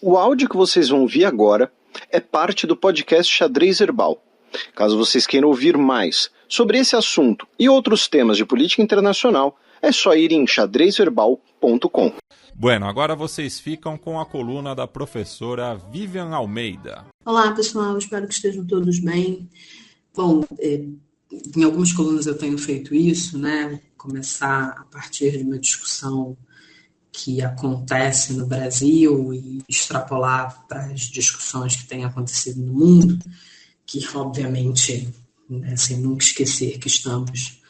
O áudio que vocês vão ouvir agora é parte do podcast Xadrez Herbal. Caso vocês queiram ouvir mais sobre esse assunto e outros temas de política internacional, é só ir em xadrezverbal.com. Bueno, agora vocês ficam com a coluna da professora Vivian Almeida. Olá, pessoal, espero que estejam todos bem. Bom, em algumas colunas eu tenho feito isso, né? Começar a partir de uma discussão que acontece no Brasil e extrapolar para as discussões que têm acontecido no mundo, que, obviamente, né, sem nunca esquecer que estamos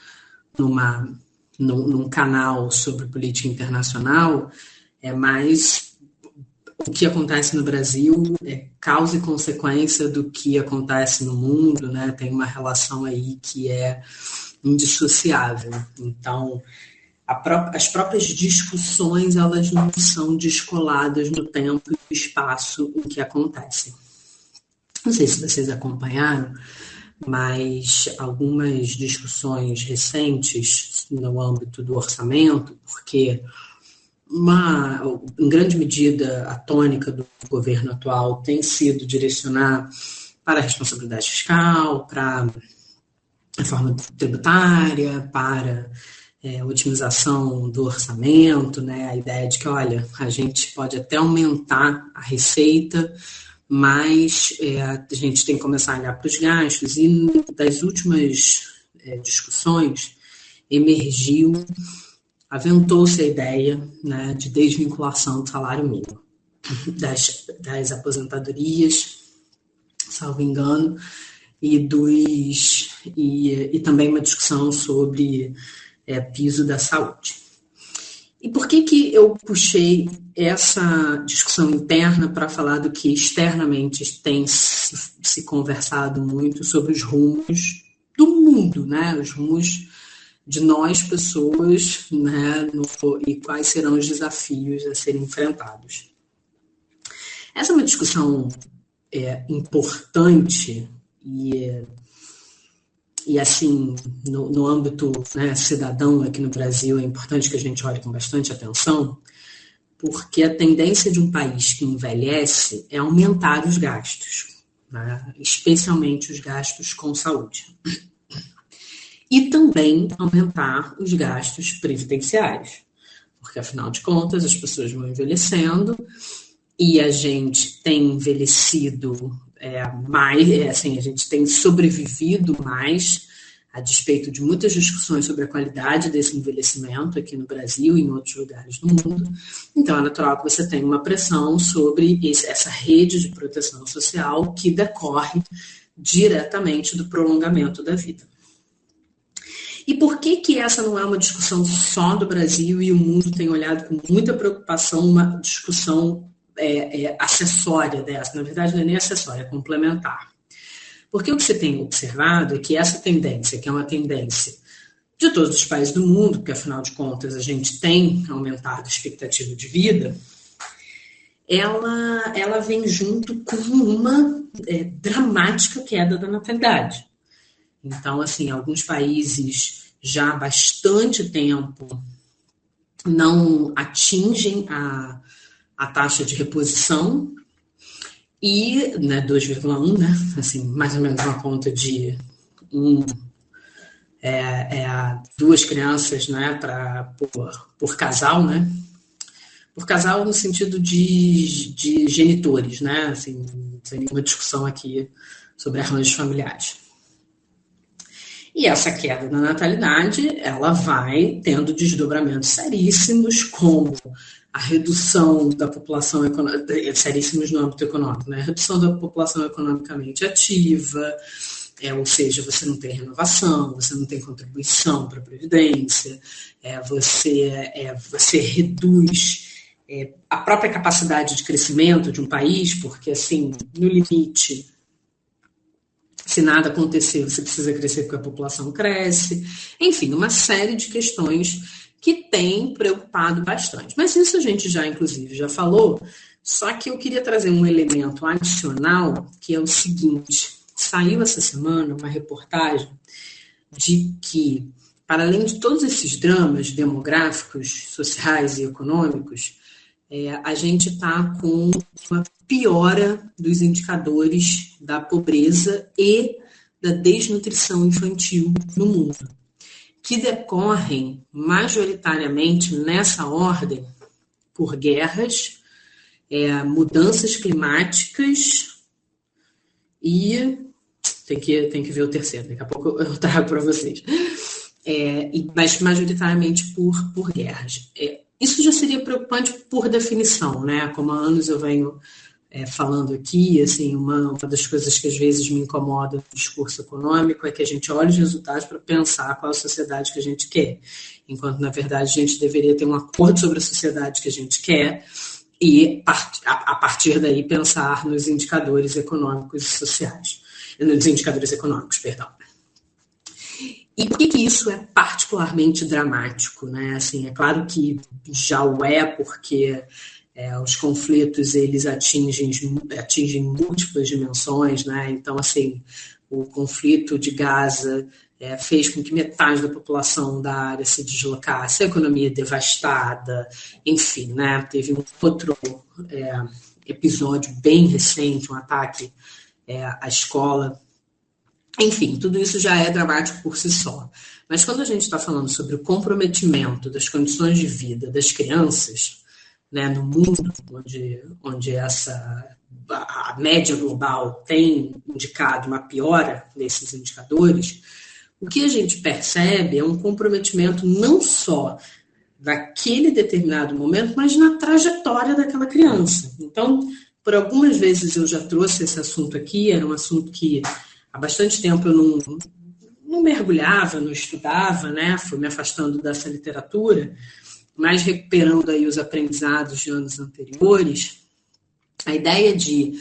num canal sobre política internacional, mas o que acontece no Brasil é causa e consequência do que acontece no mundo, né? Tem uma relação aí que é indissociável. Então, as próprias discussões, elas não são descoladas no tempo e no espaço em que acontecem. Não sei se vocês acompanharam, mas algumas discussões recentes no âmbito do orçamento, porque em grande medida a tônica do governo atual tem sido direcionar para a responsabilidade fiscal, para a reforma tributária, para otimização do orçamento, né? A ideia de que, olha, a gente pode até aumentar a receita, mas a gente tem que começar a olhar para os gastos, e das últimas discussões aventou-se a ideia, né, de desvinculação do salário mínimo das aposentadorias, salvo engano, e também uma discussão sobre piso da saúde. E por que eu puxei essa discussão interna para falar do que externamente tem se conversado muito sobre os rumos do mundo, né? Os rumos de nós, pessoas, né? E quais serão os desafios a serem enfrentados. Essa é uma discussão importante e assim, no âmbito, né, cidadão aqui no Brasil, é importante que a gente olhe com bastante atenção, porque a tendência de um país que envelhece é aumentar os gastos, né, especialmente os gastos com saúde. E também aumentar os gastos previdenciários, porque, afinal de contas, as pessoas vão envelhecendo e a gente tem envelhecido mais, assim, a gente tem sobrevivido mais, a despeito de muitas discussões sobre a qualidade desse envelhecimento aqui no Brasil e em outros lugares do mundo. Então, é natural que você tenha uma pressão sobre essa rede de proteção social que decorre diretamente do prolongamento da vida. E por que essa não é uma discussão só do Brasil e o mundo tem olhado com muita preocupação uma discussão acessória dessa? Na verdade, não é nem acessória, é complementar. Porque o que você tem observado é que essa tendência, que é uma tendência de todos os países do mundo, porque, afinal de contas, a gente tem aumentado a expectativa de vida, ela vem junto com uma dramática queda da natalidade. Então, assim, alguns países já há bastante tempo não atingem a taxa de reposição e, né, 2,1, né, assim, mais ou menos uma conta de 2 crianças, né, por casal, né, por casal no sentido de genitores, né, assim, sem nenhuma discussão aqui sobre arranjos familiares. E essa queda da natalidade, ela vai tendo desdobramentos seríssimos, como a redução da população seríssimos no âmbito econômico, né? A redução da população economicamente ativa, ou seja, você não tem renovação, você não tem contribuição para a Previdência, você reduz a própria capacidade de crescimento de um país, porque, assim, no limite, se nada acontecer, você precisa crescer porque a população cresce. Enfim, uma série de questões que tem preocupado bastante. Mas isso a gente já, inclusive, já falou, só que eu queria trazer um elemento adicional, que é o seguinte: saiu essa semana uma reportagem de que, para além de todos esses dramas demográficos, sociais e econômicos, a gente está com uma piora dos indicadores da pobreza e da desnutrição infantil no mundo, que decorrem majoritariamente nessa ordem por guerras, mudanças climáticas e tem que ver o terceiro, daqui a pouco eu trago para vocês, mas majoritariamente por guerras. Isso já seria preocupante por definição, né? Como há anos eu venho falando aqui, assim, uma das coisas que às vezes me incomoda no discurso econômico é que a gente olha os resultados para pensar qual a sociedade que a gente quer, enquanto, na verdade, a gente deveria ter um acordo sobre a sociedade que a gente quer e, a partir daí, pensar nos indicadores econômicos e sociais. Nos indicadores econômicos, perdão. E por que isso é particularmente dramático, né? Assim, é claro que já o porque os conflitos eles atingem múltiplas dimensões, né? Então, assim, o conflito de Gaza fez com que metade da população da área se deslocasse, a economia devastada, enfim, né? Teve um outro episódio bem recente, um ataque à escola. Enfim, tudo isso já é dramático por si só. Mas quando a gente está falando sobre o comprometimento das condições de vida das crianças, né, no mundo onde a média global tem indicado uma piora desses indicadores, o que a gente percebe é um comprometimento não só daquele determinado momento, mas na trajetória daquela criança. Então, por algumas vezes eu já trouxe esse assunto aqui, era um assunto que há bastante tempo eu não mergulhava, não estudava, né? Fui me afastando dessa literatura, mas recuperando aí os aprendizados de anos anteriores, a ideia de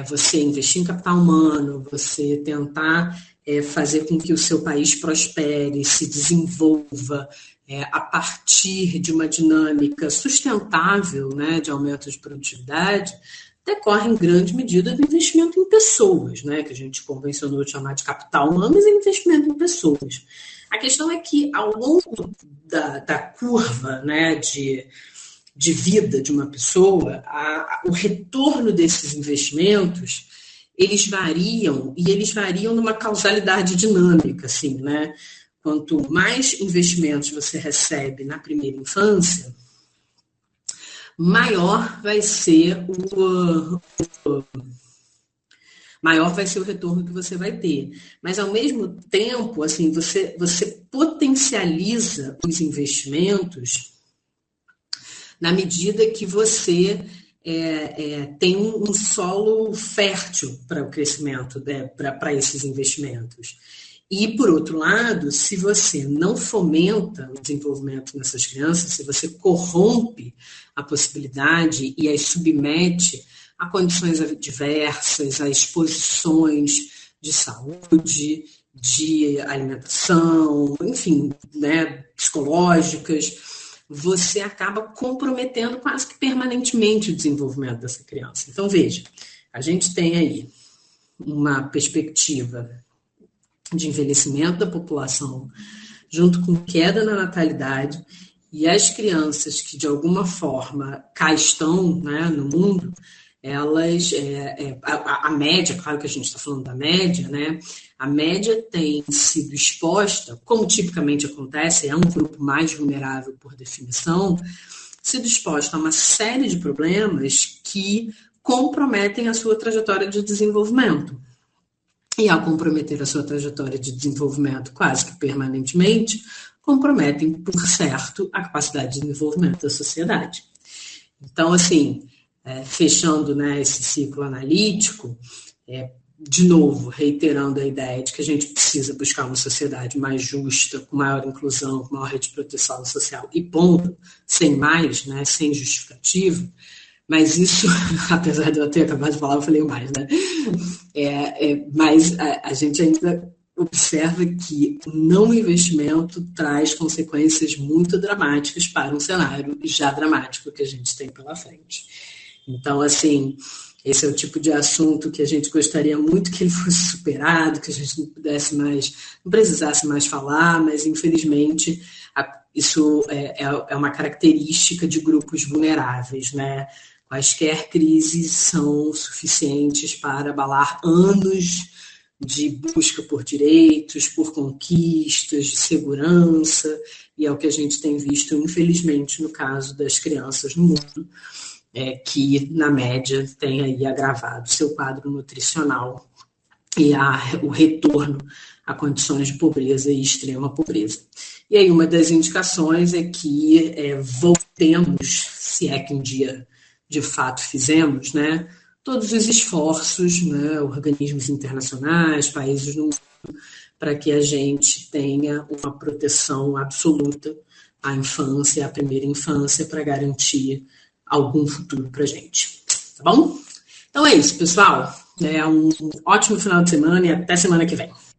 você investir em capital humano, você tentar fazer com que o seu país prospere, se desenvolva a partir de uma dinâmica sustentável, né, de aumento de produtividade, decorre em grande medida do investimento em pessoas, né, que a gente convencionou de chamar de capital humano, mas é investimento em pessoas. A questão é que, ao longo da curva, né, de vida de uma pessoa, o retorno desses investimentos, eles variam, e eles variam numa causalidade dinâmica, assim, né? Quanto mais investimentos você recebe na primeira infância, maior vai ser o retorno que você vai ter. Mas, ao mesmo tempo, assim, você potencializa os investimentos na medida que você tem um solo fértil para o crescimento, para esses investimentos. E, por outro lado, se você não fomenta o desenvolvimento nessas crianças, se você corrompe a possibilidade e as submete a condições adversas, a exposições de saúde, de alimentação, enfim, né, psicológicas, você acaba comprometendo quase que permanentemente o desenvolvimento dessa criança. Então, veja, a gente tem aí uma perspectiva de envelhecimento da população, junto com queda na natalidade, e as crianças que, de alguma forma, cá estão, né, no mundo, elas, a média, claro que a gente está falando da média, né? A média tem sido exposta, como tipicamente acontece, é um grupo mais vulnerável por definição, sido exposta a uma série de problemas que comprometem a sua trajetória de desenvolvimento. E ao comprometer a sua trajetória de desenvolvimento quase que permanentemente, comprometem, por certo, a capacidade de desenvolvimento da sociedade. Então, assim, fechando, né, esse ciclo analítico, de novo, reiterando a ideia de que a gente precisa buscar uma sociedade mais justa, com maior inclusão, com maior rede de proteção social e ponto, sem mais, né, sem justificativo, mas isso, apesar de eu ter acabado de falar, eu falei mais, né? Mas a gente ainda observa que o não investimento traz consequências muito dramáticas para um cenário já dramático que a gente tem pela frente. Então, assim, esse é o tipo de assunto que a gente gostaria muito que ele fosse superado, que a gente não precisasse mais falar, mas infelizmente Isso é uma característica de grupos vulneráveis, né? Quaisquer crises são suficientes para abalar anos de busca por direitos, por conquistas, de segurança, e é o que a gente tem visto, infelizmente, no caso das crianças no mundo, que, na média, tem aí agravado seu quadro nutricional e o retorno a condições de pobreza e extrema pobreza. E aí uma das indicações é que voltemos, se é que um dia de fato fizemos, né, todos os esforços, né, organismos internacionais, países do mundo, para que a gente tenha uma proteção absoluta à infância, à primeira infância, para garantir algum futuro para a gente. Tá bom? Então é isso, pessoal. Um ótimo final de semana e até semana que vem.